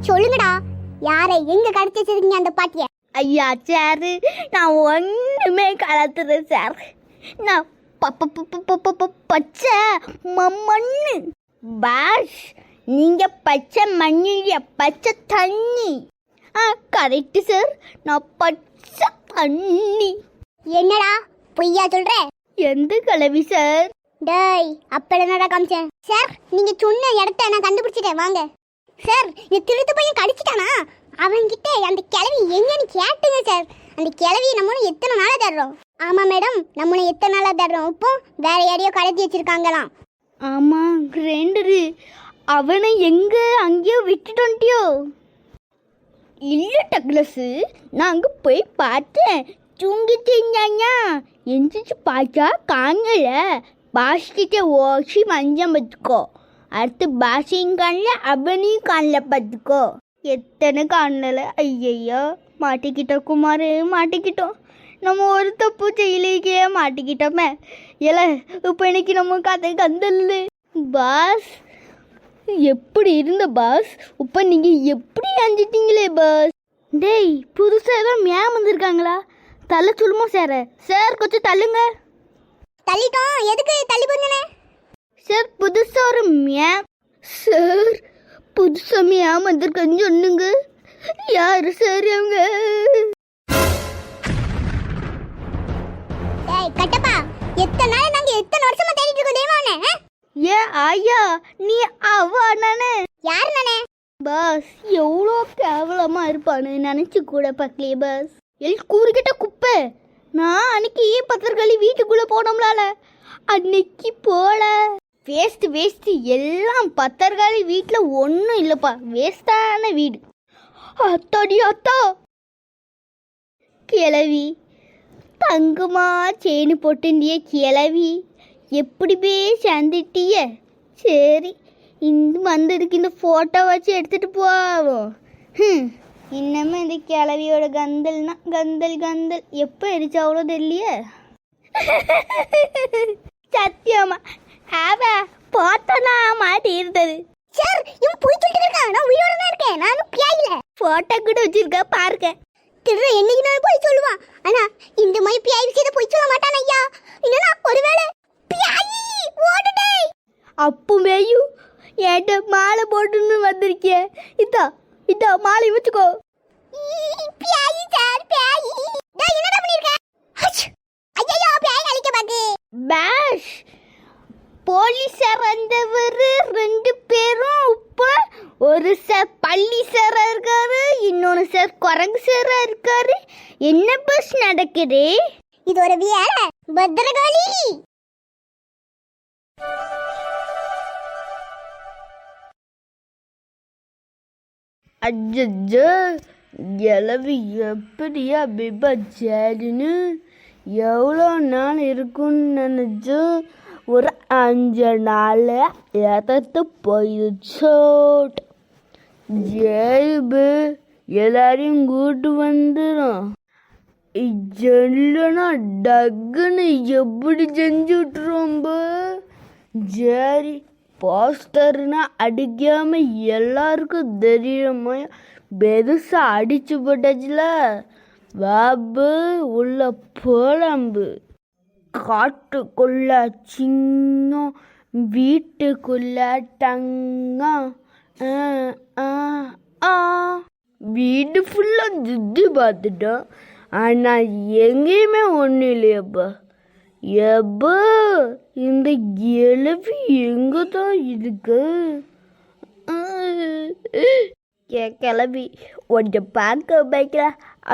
சொல்லுங்கடா, யாரை எங்க கடத்தி வச்சிருக்கீங்க அந்த பாட்டிய? ஐயா சார், நான் ஒன்றுமே கலத்துறேன் சார். நான் பச்சை மண்ணு பாஷ். நீங்கள் பச்சை மண்ணில் பச்சை தண்ணி. கரெக்டு சார், நான் பச்சை தண்ணி. என்னடா பொய்யா சொல்ற? எந்த கிளவி சார்? டேய், அப்ப என்னடா காமிச்சேன்? சார், நீங்க சொன்ன இடத்த நான் கண்டுபிடிச்சிட்டேன், வாங்க. சார், இந்த திருட்டு பையன் கடிச்சிட்டானா? அவன்கிட்ட அந்த கிளவி எங்கன்னு கேட்டுங்க சார். அந்த கிளவி நம்ம எத்தனை நாளா தேடுறோம். ஆமா மேடம், நம்ம எத்தனை நாளா தேடுறோம். இப்போ வேற யாரையோ கடத்தி வச்சிருக்காங்களாம். ஆமா கிரைண்டரு, அவனை எங்க அங்கேயோ விட்டுட்டோன்ட்டியோ? இல்லை டக்ளஸு, நான் அங்கே போய் பார்த்தேன், தூங்கிட்டேங்க. எந்திரிச்சு பார்த்தா காணல. பாஸ்கிட்ட ஓசி மஞ்சம் பார்த்துக்கோ. அடுத்து பாஷையும் காணல, அவனையும் காணல பார்த்துக்கோ. எத்தனை காணல. ஐயையோ, மாட்டிக்கிட்டோம் குமார், மாட்டிக்கிட்டோம். நம்ம ஒரு தப்பு செய்யலைக்கே, மாட்டிக்கிட்டோமே. இல்லை, இப்போ இன்னைக்கு நம்ம கதை கந்தல். பாஸ், எப்படி இருந்த பாஸ்? இப்போ நீங்கள் எப்படி அஞ்சிட்டீங்களே பாஸ்? டேய், புதுசாக ஏதாவது மேம் வந்திருக்காங்களா? தள்ள சொல்லுமோ சார்? சார் கொஞ்சம் தள்ளுங்க. தள்ளிட்டோம். எதுக்கு தள்ளி போங்கண்ணே? சார், புதுசாக ஒரு மேம். சார், புதுசாக மேம் வந்திருக்கான்னு சொன்னுங்க. யார் சார் அவங்க? டேய் கட்டப்பா, எத்தனை நாள் நாங்கள் எத்தனை வருஷமா தேடிட்டு இருக்கோம் தேவானே? ஏ ஐயா, நீ அவானே? யாரு நானே? பாஸ், எவ்வளோ கேவலமாக இருப்பான்னு நினச்சி கூட பார்க்கலையே பாஸ். கூறுகிட்ட குப்பை. நான் அன்னைக்கு பத்திரக்காளி வீட்டுக்குள்ளே போனோம்லால, அன்னைக்கு போல. வேஸ்ட்டு எல்லாம் பத்திரக்காளி வீட்டில் ஒன்றும் இல்லைப்பா, வேஸ்டான வீடு. அத்தாடி அத்தா, கிளவி தங்கமா செயின் போட்டுண்டிய கிளவி, எப்படி போய் சேர்ந்துட்டிய? சரி, இந்த வந்ததுக்கு இந்த ஃபோட்டோ வச்சு எடுத்துகிட்டு போவோம். இன்னமும் இந்த கிளவியோட கந்தல்னா கந்தல் எப்போ எரிச்சாவளோ தெரியலையே. சத்தியமா ஆவா போட்டோனா மாட்டி இருந்தது. சார், இவன் போய் சொல்லிட்டு இருக்கான். நான் உயிரோட தான் இருக்கேன், நானும் பியாயில. ஃபோட்டோ கூட வச்சிருக்க பாருங்க. திருட என்னைக்கு நான் போய் சொல்லுவான். ஆனா இந்த மாதிரி பியாய் விஷயத்தை போய் சொல்ல மாட்டான் ஐயா. இல்லைன்னா ஒருவேளை பியாயி ஓடுடே. அப்பவேயும் ஏட்ட மாலை போட்டுன்னு வந்திருக்கே. இதா மாலை வச்சுக்கோ. பியாயி சார், பியாயி. டேய், என்னடா பண்ணிருக்க? ஐயோ, பியாய் அழிக்க பாக்கு. பேஷ், போலீஸார் வந்தவர் 2 பேரும். இப்போ ஒரு சார் பள்ளி சாரா இருக்காரு, இன்னொரு சார் குரங்கு சாரா இருக்காரு. என்ன பஸ் நடக்குது? இது ஒரு வேற பத்திரகாளி. அஜ்ஜோ, இளவி எப்படியா விபச்சாருன்னு எவ்வளோ நாள் இருக்குன்னு நினச்சோம். ஒரு 5 நாள் எதத்து போயிடுச்சோட். ஜெயிபு எல்லாரையும் கூட்டு வந்துடும். இல்லைன்னா டக்குன்னு எப்படி செஞ்சு விட்டுருவோம்ப. சரி, போஸ்டர்னா அடிக்காம எல்லாருக்கும் தெரியுமா பெருசாக அடிச்சு போட்டாச்சுல. வாபு உள்ள புலம்பு. காட்டுக்குள்ள சிங்கம், வீட்டுக்குள்ள தங்கம். வீடு ஃபுல்லாக சுற்றி பார்த்துட்டோம், ஆனால் எங்கேயுமே ஒன்றும் இல்லையப்பா. எப்போ இந்த கிளவி எங்கே தான் இருக்கு? கிளவி ஒன்றை பார்க்க வைக்கிற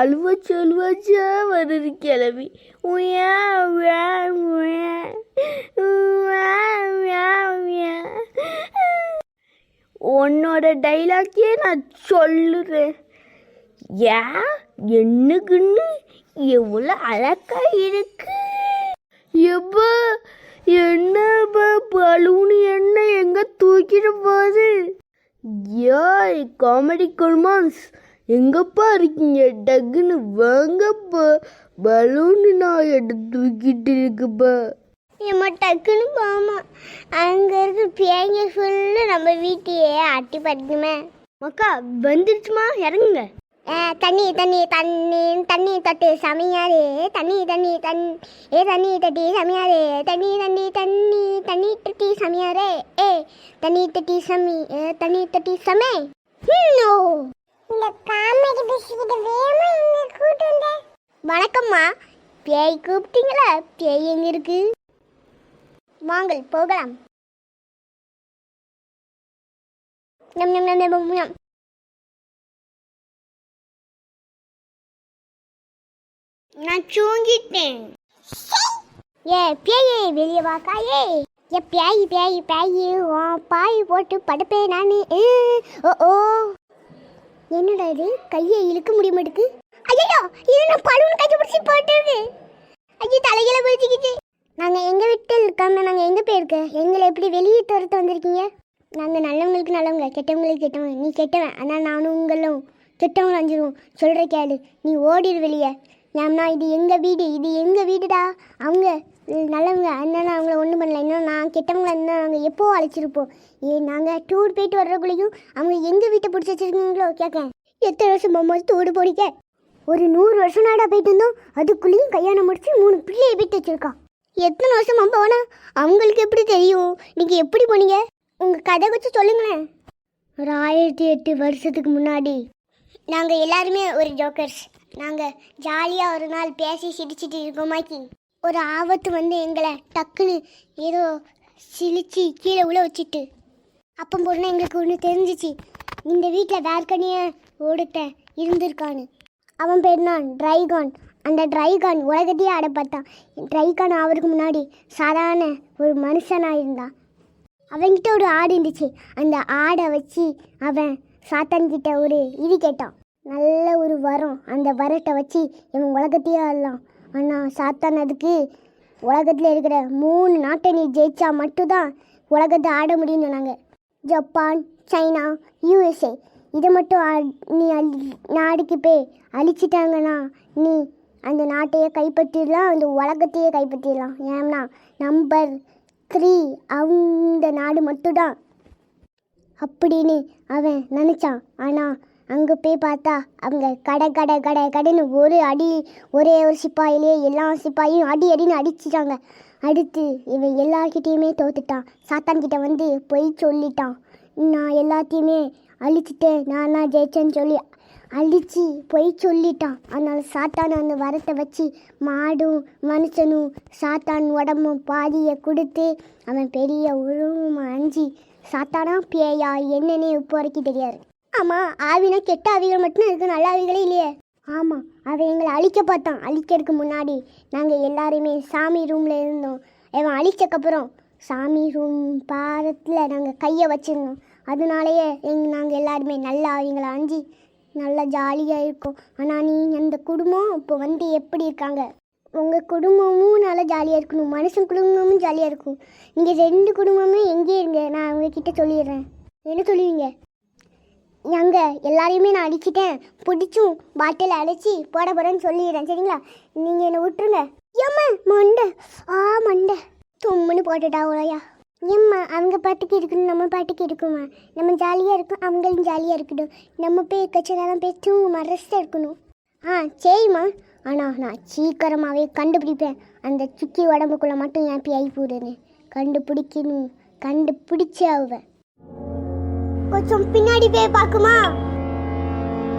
அழுவச்சா வருது கிளவி. உன்னோட டைலாக்கே நான் சொல்லுறேன். என்னக்குன்னு எவ்வளோ அழகா இருக்கு. எப்போ என்ன பலூன் என்ன எங்க தூக்கிட்டு போகுது? யாய் காமெடி குல்மான்ஸ், எங்கப்பா இருக்கீங்க? டக்குன்னு வாங்கப்பா, பலூன் நான் எடுத்து தூக்கிட்டு இருக்குப்பா. நம்ம டக்குன்னு போமா, அங்கே இருக்க பிள்ளைங்க ஃபுல்லு நம்ம வீட்டையே ஆட்டி படுத்துமே. அக்கா வந்துருச்சுமா, இறங்குங்க. தண்ணி தண்ணி தண்ணி தண்ணி தட்டு சமையாதே தண்ணி தண்ணி தண்ணி தண்ணி தட்டி சமையாதே தண்ணி தண்ணி தண்ணி தண்ணி தட்டி சமையாதே தண்ணி தட்டி தண்ணி தட்டி சமை. இந்த காமெடி பேசிக்கிட்டு வேமா இங்க கூட்டு வந்த. வணக்கம்மா, பேய் கூப்பிட்டீங்களா? பேய் எங்க இருக்கு? வாங்கள் போகலாம். நம் நம் நம் நம் நம். நான் தூங்கிட்டேன். பேயே வெளியே வாக்கா. பேய் பேய் பேய் பாய் போட்டு படுப்பேன் நான். ஓ என்னடா இது, கையை இழுக்க முடிய மாட்டுக்கு. ஐயோ, இது நான் பலூன் கையை பிடிச்சி போட்டுருக்கு. ஐயோ, தலையில போயிடுச்சு. நாங்கள் எங்கள் வீட்டில் இருக்காம நாங்கள் எங்கே போயிருக்க? எங்களை எப்படி வெளியே துரத்து வந்திருக்கீங்க? நாங்கள் நல்லவங்களுக்கு நல்லவங்க, கெட்டவங்களுக்கு கெட்டவங்க. நீ கெட்டவன், ஆனால் நானும் உங்களும் கெட்டவங்க அஞ்சிருவோம். சொல்கிற கேளு, நீ ஓடிடு வெளியே. ஏம்னா இது எங்கள் வீடு, இது எங்கள் வீடுடா. அவங்க நல்லவங்க, அதனால அவங்கள ஒன்றும் பண்ணல. இன்னும் நான் கெட்டவங்களா இருந்தால் நாங்கள் எப்போ அழைச்சிருப்போம். நாங்கள் டூர் போயிட்டு வர்றக்குள்ளேயும் அவங்க எங்கள் வீட்டை பிடிச்சி வச்சுருக்கீங்களோ கேட்க. எத்தனை வருஷம் போகும்போது டூர் போடிக்க? ஒரு 100 வருஷம் நாடா போயிட்டு இருந்தோம். அதுக்குள்ளேயும் கல்யாணம் முடிச்சு 3 பிள்ளையை போயிட்டு வச்சுருக்கான். எத்தனை வருஷமா போனா அவங்களுக்கு எப்படி தெரியும்? நீங்கள் எப்படி போனீங்க? உங்கள் கதை வச்சு சொல்லுங்களேன். ஒரு 1008 வருஷத்துக்கு முன்னாடி நாங்கள் எல்லாருமே ஒரு ஜோக்கர்ஸ். நாங்கள் ஜாலியாக ஒரு நாள் பேசி சிரிச்சிட்டு இருக்கோமாக்கி ஒரு ஆபத்து வந்து எங்களை டக்குன்னு ஏதோ சிலிச்சு கீழே உள்ள வச்சுட்டு அப்போ போனால் எங்களுக்கு ஒன்று தெரிஞ்சிச்சு. இந்த வீட்டில் வேர்க்கனிய ஒருத்தன் இருந்திருக்கான்னு. அவன் பேர் தான் ட்ரைகான். அந்த ட்ரைகான் உலகத்தையே ஆட பார்த்தான். ட்ரைகான் அவருக்கு முன்னாடி சாதாரண ஒரு மனுஷனாக இருந்தான். அவன்கிட்ட ஒரு ஆடு இருந்துச்சு. அந்த ஆடை வச்சு அவன் சாத்தான்கிட்ட ஒரு இது கேட்டான். நல்ல ஒரு வரம். அந்த வரத்தை வச்சு இவன் உலகத்தையே ஆடலாம். ஆனால் சாத்தான் அதுக்கு உலகத்தில் இருக்கிற 3 நாட்டை நீ ஜெயிச்சா மட்டும்தான் உலகத்தை ஆட முடியும்னு சொன்னாங்க. Japan, China, USA. இதை மட்டும் நீ நாடுக்கு போய் அழிச்சிட்டாங்கன்னா நீ அந்த நாட்டையே கைப்பற்றிடலாம், அந்த உலகத்தையே கைப்பற்றிடலாம். ஏன்னா நம்பர் 3 அந்த நாடு மட்டும்தான் அப்படின்னு அவன் நினச்சான். ஆனால் அங்கே போய் பார்த்தா அவங்க கடைன்னு ஒரு அடி, ஒரே ஒரு சிப்பாயிலே எல்லா சிப்பாயும் அடின்னு அடிச்சிட்டாங்க. அடுத்து இவன் எல்லார்கிட்டையுமே தோத்துட்டான். சாத்தான்கிட்ட வந்து பொய் சொல்லிட்டான். நான் எல்லாத்தையுமே அழிச்சிட்டேன், நான் ஜெயிச்சேன்னு சொல்லி அழிச்சு பொய் சொல்லிட்டான். அதனால் சாத்தான் அந்த வரத்தை வச்சு மாடும் மனுஷனும் சாத்தான் உடம்பும் பாதியை கொடுத்து அவன் பெரிய உருவம் அஞ்சு சாத்தானா பேயா என்னன்னே இப்போ வரைக்கும் தெரியாது. ஆமாம், ஆவினா கெட்ட ஆவிகள் மட்டும் இருக்குது, நல்ல ஆவிகளே இல்லையே. ஆமாம், அவன் எங்களை அழிக்க பார்த்தான். அழிக்கிறதுக்கு முன்னாடி நாங்கள் எல்லாருமே சாமி ரூமில் இருந்தோம். அவன் அழிச்சக்கப்புறம் சாமி ரூம் பாதத்தில் நாங்கள் கையை வச்சுருந்தோம். அதனாலேயே நாங்கள் எல்லாருமே நல்ல ஆவிங்களை அஞ்சு நல்லா ஜாலியாக இருக்கோம். ஆனால் நீ அந்த குடும்பம் இப்போ வந்து எப்படி இருக்காங்க? உங்கள் குடும்பமும் நல்லா ஜாலியாக இருக்கணும், மனுஷன் குடும்பமும் ஜாலியாக இருக்கும். நீங்கள் 2 குடும்பமும் எங்கே இருங்க, நான் உங்ககிட்ட சொல்லிடுறேன். என்ன சொல்லுவீங்க? அங்கே எல்லாரையுமே நான் அடிச்சிட்டேன், பிடிச்சும் பாட்டில் அடைச்சி போட போகிறேன்னு சொல்லிடுறேன். சரிங்களா? நீங்கள் என்னை விட்டுருங்க. ஏம்மா மண்டை மண்டை தும்முன்னு போட்டுட்டா உலையா. ஏம்மா அவங்க பாட்டுக்கு இருக்கணும், நம்ம பாட்டுக்கு இருக்குமா? நம்ம ஜாலியாக இருக்கும், அவங்களும் ஜாலியாக இருக்கட்டும். நம்ம போய் கச்சதாலாம் போய் தூங்குமா, ரெஸ்ட்டாக இருக்கணும். சரிம்மா. ஆனால் நான் சீக்கிரமாகவே கண்டுபிடிப்பேன். அந்த சுக்கி உடம்புக்குள்ளே மட்டும் என் பேய் போடுன்னு கண்டுபிடிக்கணும். கண்டுபிடிச்சே ஆகுவேன். கொஞ்சம் பின்னாடி போய் பார்க்குமா?